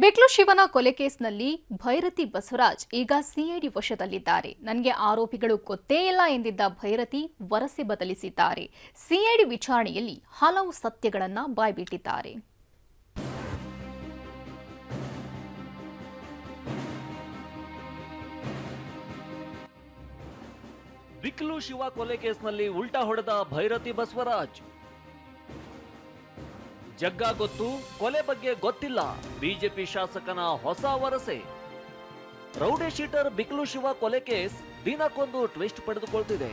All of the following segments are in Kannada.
ಬಿಕ್ಲು ಶಿವನ ಕೊಲೆ ಕೇಸ್ನಲ್ಲಿ ಭೈರತಿ ಬಸವರಾಜ್ ಈಗ ಸಿಐಡಿ ವಶದಲ್ಲಿದ್ದಾರೆ. ನನಗೆ ಆರೋಪಿಗಳು ಗೊತ್ತೇ ಇಲ್ಲ ಎಂದಿದ್ದ ಭೈರತಿ ವರಸೆ ಬದಲಿಸಿದ್ದಾರೆ. ಸಿಐಡಿ ವಿಚಾರಣೆಯಲ್ಲಿ ಹಲವು ಸತ್ಯಗಳನ್ನು ಬಾಯ್ಬಿಟ್ಟಿದ್ದಾರೆ. ಬಿಕ್ಲು ಶಿವ ಕೊಲೆ ಕೇಸ್ನಲ್ಲಿ ಉಲ್ಟಾ ಹೊಡೆದ ಭೈರತಿ ಬಸವರಾಜ್. ಜಗ್ಗ ಗೊತ್ತು, ಕೊಲೆ ಬಗ್ಗೆ ಗೊತ್ತಿಲ್ಲ, ಬಿಜೆಪಿ ಶಾಸಕನ ಹೊಸ ವರಸೆ. ರೌಡಿ ಶೀಟರ್ ಬಿಕ್ಲು ಶಿವ ಕೊಲೆ ಕೇಸ್ ದಿನಕ್ಕೊಂದು ಟ್ವಿಸ್ಟ್ ಪಡೆದುಕೊಳ್ತಿದೆ.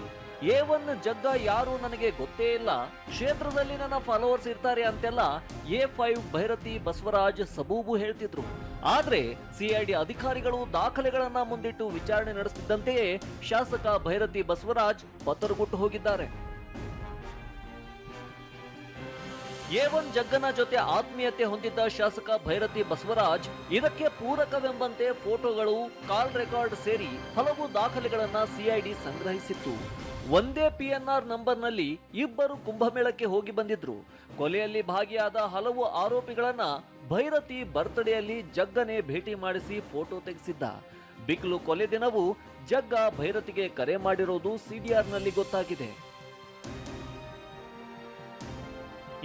A1 ಜಗ್ಗ ಯಾರು ನನಗೆ ಗೊತ್ತೇ ಇಲ್ಲ, ಕ್ಷೇತ್ರದಲ್ಲಿ ನನ್ನ ಫಾಲೋವರ್ಸ್ ಇರ್ತಾರೆ ಅಂತೆಲ್ಲ A5 ಭೈರತಿ ಬಸವರಾಜ್ ಸಬೂಬು ಹೇಳ್ತಿದ್ರು. ಆದ್ರೆ ಸಿಐಡಿ ಅಧಿಕಾರಿಗಳು ದಾಖಲೆಗಳನ್ನ ಮುಂದಿಟ್ಟು ವಿಚಾರಣೆ ನಡೆಸುತ್ತಿದ್ದಂತೆಯೇ ಶಾಸಕ ಭೈರತಿ ಬಸವರಾಜ್ ಪತ್ತರಗುಟ್ಟು ಹೋಗಿದ್ದಾರೆ. A1 ಜಗ್ಗನ ಜೊತೆ ಆತ್ಮೀಯತೆ ಹೊಂದಿದ್ದ ಶಾಸಕ ಭೈರತಿ ಬಸವರಾಜ್ ಇದಕ್ಕೆ ಪೂರಕವೆಂಬಂತೆ ಫೋಟೋಗಳು, ಕಾಲ್ ರೆಕಾರ್ಡ್ ಸೇರಿ ಹಲವು ದಾಖಲೆಗಳನ್ನ ಸಿಐಡಿ ಸಂಗ್ರಹಿಸಿತ್ತು. ಒಂದೇ PNR ನಂಬರ್ನಲ್ಲಿ ಇಬ್ಬರು ಕುಂಭಮೇಳಕ್ಕೆ ಹೋಗಿ ಬಂದಿದ್ರು. ಕೊಲೆಯಲ್ಲಿ ಭಾಗಿಯಾದ ಹಲವು ಆರೋಪಿಗಳನ್ನ ಭೈರತಿ ಬರ್ತ್ಡೇಯಲ್ಲಿ ಜಗ್ಗನೇ ಭೇಟಿ ಮಾಡಿಸಿ ಫೋಟೋ ತೆಗೆಸಿದ್ದ. ಬಿಕ್ಲು ಕೊಲೆ ದಿನವೂ ಜಗ್ಗ ಭೈರತಿಗೆ ಕರೆ ಮಾಡಿರೋದು CDRನಲ್ಲಿ ಗೊತ್ತಾಗಿದೆ.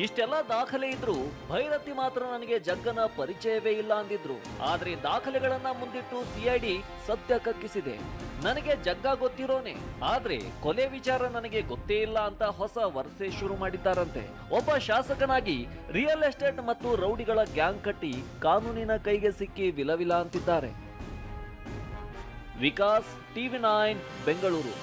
ಇಷ್ಟೆಲ್ಲ ದಾಖಲೆ ಇದ್ರು ಭೈರತಿ ಮಾತ್ರ ನನಗೆ ಜಗ್ಗನ ಪರಿಚಯವೇ ಇಲ್ಲ ಅಂದಿದ್ರು. ಆದ್ರೆ ದಾಖಲೆಗಳನ್ನ ಮುಂದಿಟ್ಟು ಸಿಐಡಿ ಸತ್ಯ ಕಕ್ಕಿಸಿದೆ. ನನಗೆ ಜಗ್ಗ ಗೊತ್ತಿರೋನೆ, ಆದ್ರೆ ಕೊಲೆ ವಿಚಾರ ನನಗೆ ಗೊತ್ತೇ ಇಲ್ಲ ಅಂತ ಹೊಸ ವರಸೆ ಶುರು ಮಾಡಿದ್ದಾರಂತೆ. ಒಬ್ಬ ಶಾಸಕನಾಗಿ ರಿಯಲ್ ಎಸ್ಟೇಟ್ ಮತ್ತು ರೌಡಿಗಳ ಗ್ಯಾಂಗ್ ಕಟ್ಟಿ ಕಾನೂನಿನ ಕೈಗೆ ಸಿಕ್ಕಿ ವಿಲವಿಲ ಅಂತಿದ್ದಾರೆ. ವಿಕಾಸ್, TV9 ಬೆಂಗಳೂರು.